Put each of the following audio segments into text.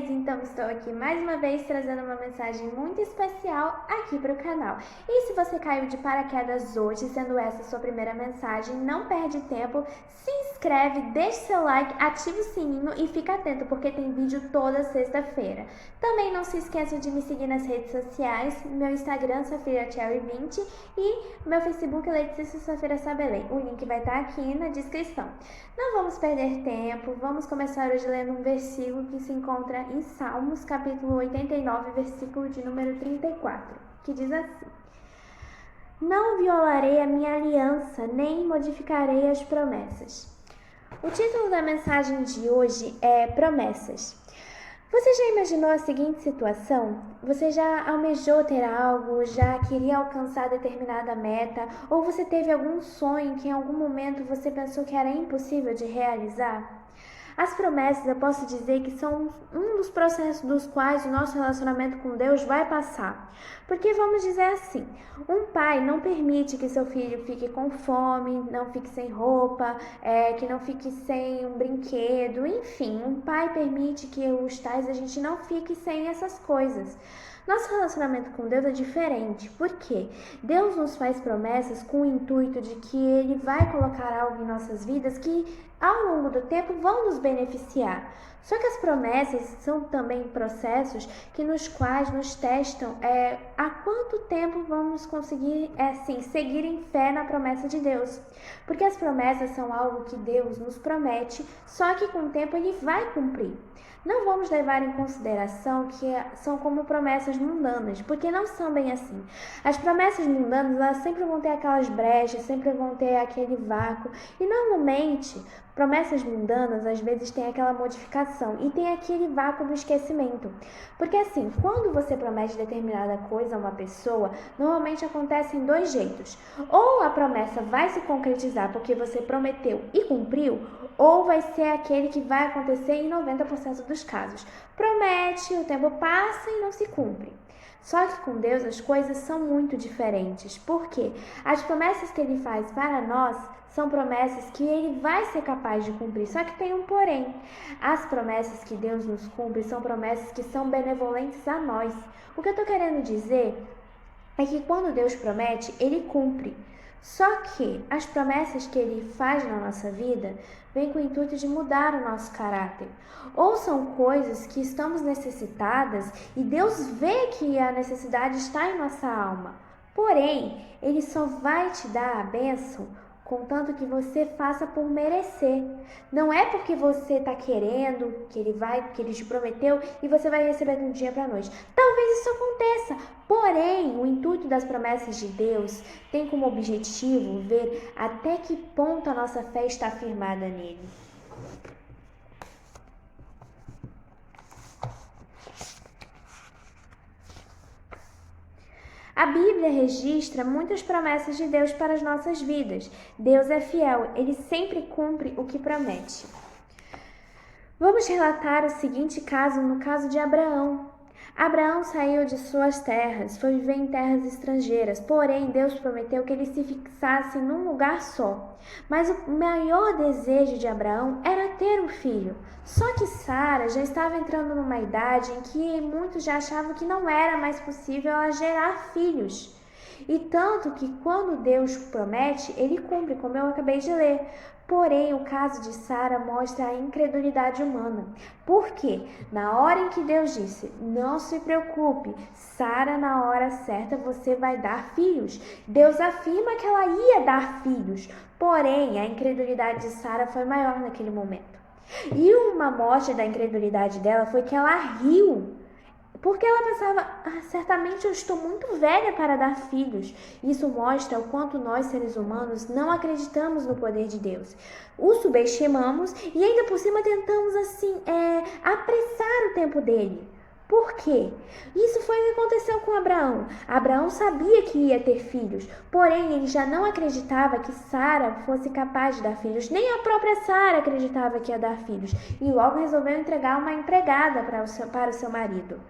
vocês? Então estou aqui mais uma vez trazendo uma mensagem muito especial aqui para o canal. E se você caiu de paraquedas hoje, sendo essa sua primeira mensagem, não perde tempo, se inscreve, deixe seu like, ative o sininho e fica atento porque tem vídeo toda sexta-feira. Também não se esqueça de me seguir nas redes sociais, meu Instagram SafiraCherry20 e meu Facebook Letícia Safira Sabelém. O link vai estar aqui na descrição. Não vamos perder tempo, vamos começar hoje lendo um versículo que se encontra em Salmos, capítulo 89, versículo de número 34, que diz assim: Não violarei a minha aliança, nem modificarei as promessas. O título da mensagem de hoje é Promessas. Você já imaginou a seguinte situação? Você já almejou ter algo, já queria alcançar determinada meta, ou você teve algum sonho que em algum momento você pensou que era impossível de realizar? As promessas, eu posso dizer que são um dos processos dos quais o nosso relacionamento com Deus vai passar. Porque vamos dizer assim, um pai não permite que seu filho fique com fome, não fique sem roupa, que não fique sem um brinquedo, enfim, um pai permite que os tais a gente não fique sem essas coisas. Nosso relacionamento com Deus é diferente, porque Deus nos faz promessas com o intuito de que Ele vai colocar algo em nossas vidas que ao longo do tempo vão nos beneficiar. Só que as promessas são também processos que nos quais nos testam há quanto tempo vamos conseguir seguir em fé na promessa de Deus. Porque as promessas são algo que Deus nos promete, só que com o tempo Ele vai cumprir. Não vamos levar em consideração que são como promessas mundanas, porque não são bem assim. As promessas mundanas, elas sempre vão ter aquelas brechas, sempre vão ter aquele vácuo. E normalmente, promessas mundanas às vezes têm aquela modificação e tem aquele vácuo do esquecimento. Porque assim, quando você promete determinada coisa a uma pessoa, normalmente acontece em dois jeitos. Ou a promessa vai se concretizar porque você prometeu e cumpriu, ou vai ser aquele que vai acontecer em 90% dos casos. Promete, o tempo passa e não se cumpre. Só que com Deus as coisas são muito diferentes. Por quê? As promessas que Ele faz para nós são promessas que Ele vai ser capaz de cumprir. Só que tem um porém. As promessas que Deus nos cumpre são promessas que são benevolentes a nós. O que eu estou querendo dizer é que quando Deus promete, Ele cumpre. Só que as promessas que Ele faz na nossa vida vêm com o intuito de mudar o nosso caráter. Ou são coisas que estamos necessitadas e Deus vê que a necessidade está em nossa alma. Porém, Ele só vai te dar a bênção contanto que você faça por merecer. Não é porque você está querendo, que Ele te prometeu e você vai receber de um dia para a noite. Talvez isso aconteça, porém, o intuito das promessas de Deus tem como objetivo ver até que ponto a nossa fé está firmada nele. A Bíblia registra muitas promessas de Deus para as nossas vidas. Deus é fiel, Ele sempre cumpre o que promete. Vamos relatar o seguinte caso no caso de Abraão. Abraão saiu de suas terras, foi viver em terras estrangeiras, porém Deus prometeu que ele se fixasse num lugar só. Mas o maior desejo de Abraão era ter um filho. Só que Sara já estava entrando numa idade em que muitos já achavam que não era mais possível ela gerar filhos. E tanto que quando Deus promete, Ele cumpre, como eu acabei de ler. Porém, o caso de Sara mostra a incredulidade humana. Por quê? Na hora em que Deus disse, não se preocupe, Sara, na hora certa você vai dar filhos. Deus afirma que ela ia dar filhos. Porém, a incredulidade de Sara foi maior naquele momento. E uma mostra da incredulidade dela foi que ela riu. Porque ela pensava, certamente eu estou muito velha para dar filhos. Isso mostra o quanto nós, seres humanos, não acreditamos no poder de Deus. O subestimamos e ainda por cima tentamos apressar o tempo dele. Por quê? Isso foi o que aconteceu com Abraão. Abraão sabia que ia ter filhos, porém ele já não acreditava que Sara fosse capaz de dar filhos. Nem a própria Sara acreditava que ia dar filhos. E logo resolveu entregar uma empregada para o seu marido.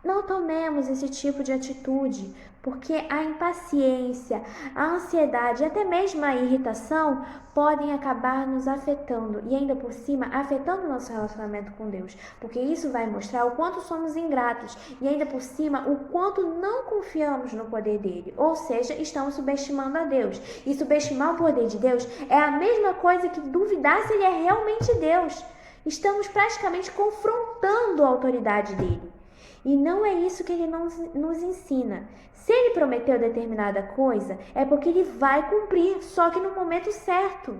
Não tomemos esse tipo de atitude, porque a impaciência, a ansiedade e até mesmo a irritação podem acabar nos afetando e ainda por cima afetando o nosso relacionamento com Deus, porque isso vai mostrar o quanto somos ingratos e ainda por cima o quanto não confiamos no poder dele, ou seja, estamos subestimando a Deus. E subestimar o poder de Deus é a mesma coisa que duvidar se ele é realmente Deus. Estamos praticamente confrontando a autoridade dele. E não é isso que ele nos ensina. Se ele prometeu determinada coisa, é porque ele vai cumprir, só que no momento certo.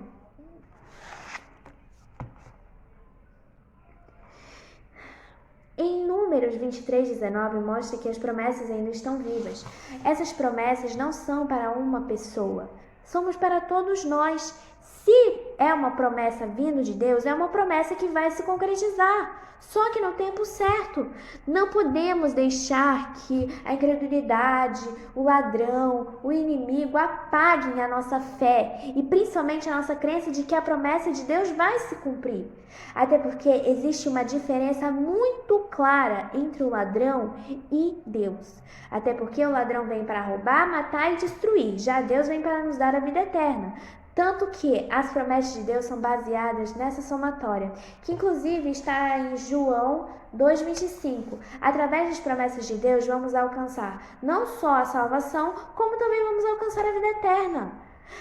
Em Números 23:19 mostra que as promessas ainda estão vivas. Essas promessas não são para uma pessoa, somos para todos nós. Se é uma promessa vindo de Deus, é uma promessa que vai se concretizar, só que no tempo certo. Não podemos deixar que a incredulidade, o ladrão, o inimigo apaguem a nossa fé e principalmente a nossa crença de que a promessa de Deus vai se cumprir. Até porque existe uma diferença muito clara entre o ladrão e Deus. Até porque o ladrão vem para roubar, matar e destruir, já Deus vem para nos dar a vida eterna. Tanto que as promessas de Deus são baseadas nessa somatória, que inclusive está em João 2,25. Através das promessas de Deus vamos alcançar não só a salvação, como também vamos alcançar a vida eterna.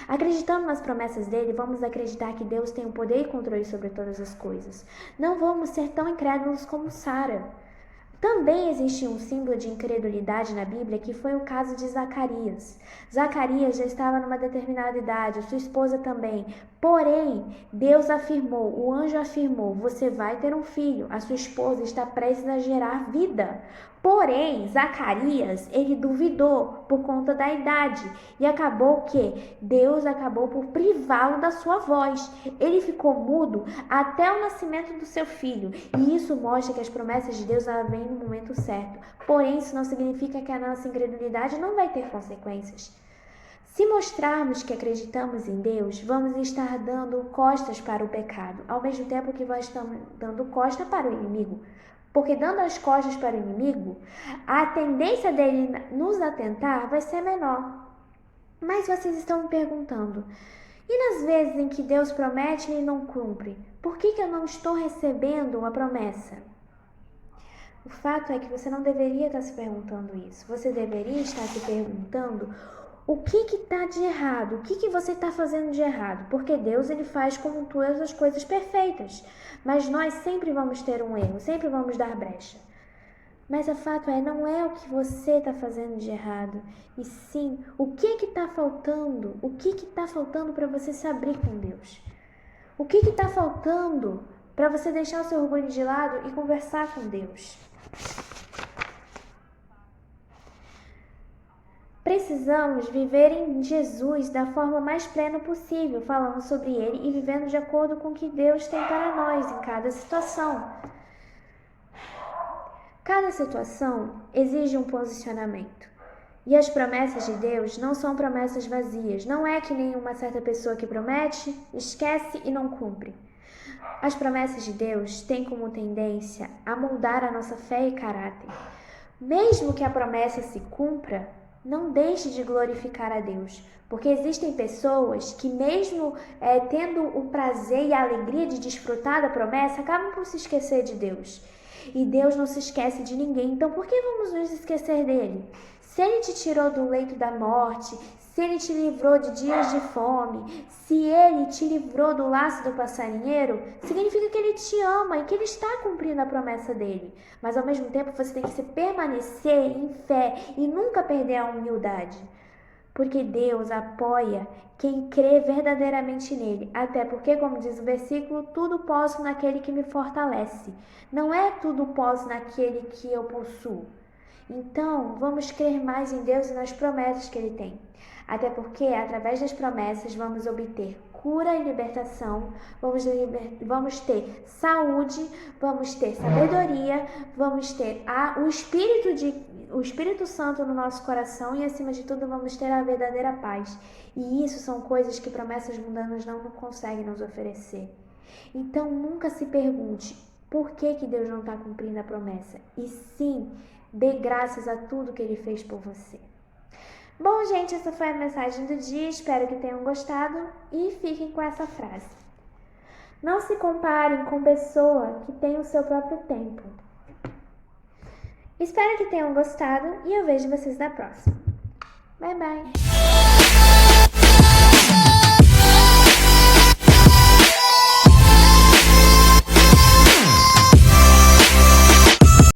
Acreditando nas promessas dele, vamos acreditar que Deus tem o poder e controle sobre todas as coisas. Não vamos ser tão incrédulos como Sara. Também existe um símbolo de incredulidade na Bíblia, que foi o caso de Zacarias. Zacarias já estava numa determinada idade, sua esposa também. Porém, Deus afirmou, o anjo afirmou, você vai ter um filho, a sua esposa está prestes a gerar vida. Porém, Zacarias, ele duvidou por conta da idade e acabou que Deus acabou por privá-lo da sua voz. Ele ficou mudo até o nascimento do seu filho e isso mostra que as promessas de Deus vêm no momento certo. Porém, isso não significa que a nossa incredulidade não vai ter consequências. Se mostrarmos que acreditamos em Deus, vamos estar dando costas para o pecado, ao mesmo tempo que nós estamos dando costa para o inimigo. Porque dando as costas para o inimigo, a tendência dele nos atentar vai ser menor. Mas vocês estão me perguntando, e nas vezes em que Deus promete e não cumpre, por que eu não estou recebendo a promessa? O fato é que você não deveria estar se perguntando isso. Você deveria estar se perguntando o que está de errado, o que você está fazendo de errado. Porque Deus ele faz como todas as coisas perfeitas. Mas nós sempre vamos ter um erro, sempre vamos dar brecha. Mas o fato é, não é o que você está fazendo de errado, e sim o que está faltando, o que está faltando para você se abrir com Deus. O que está faltando para você deixar o seu orgulho de lado e conversar com Deus. Precisamos viver em Jesus da forma mais plena possível, falando sobre Ele e vivendo de acordo com o que Deus tem para nós em cada situação. Cada situação exige um posicionamento. E as promessas de Deus não são promessas vazias. Não é que nem uma certa pessoa que promete, esquece e não cumpre. As promessas de Deus têm como tendência a moldar a nossa fé e caráter. Mesmo que a promessa se cumpra, não deixe de glorificar a Deus, porque existem pessoas que mesmo tendo o prazer e a alegria de desfrutar da promessa, acabam por se esquecer de Deus. E Deus não se esquece de ninguém, então por que vamos nos esquecer dele? Se ele te tirou do leito da morte, se ele te livrou de dias de fome, se ele te livrou do laço do passarinheiro, significa que ele te ama e que ele está cumprindo a promessa dele. Mas ao mesmo tempo você tem que se permanecer em fé e nunca perder a humildade. Porque Deus apoia quem crê verdadeiramente nele. Até porque, como diz o versículo, tudo posso naquele que me fortalece. Não é tudo posso naquele que eu possuo. Então, vamos crer mais em Deus e nas promessas que Ele tem. Até porque, através das promessas, vamos obter cura e libertação, vamos ter saúde, vamos ter sabedoria, vamos ter o Espírito Santo no nosso coração e, acima de tudo, vamos ter a verdadeira paz. E isso são coisas que promessas mundanas não conseguem nos oferecer. Então, nunca se pergunte, por que Deus não está cumprindo a promessa. E sim, dê graças a tudo que Ele fez por você. Bom, gente, essa foi a mensagem do dia. Espero que tenham gostado e fiquem com essa frase. Não se comparem com pessoa que tem o seu próprio tempo. Espero que tenham gostado e eu vejo vocês na próxima. Bye, bye!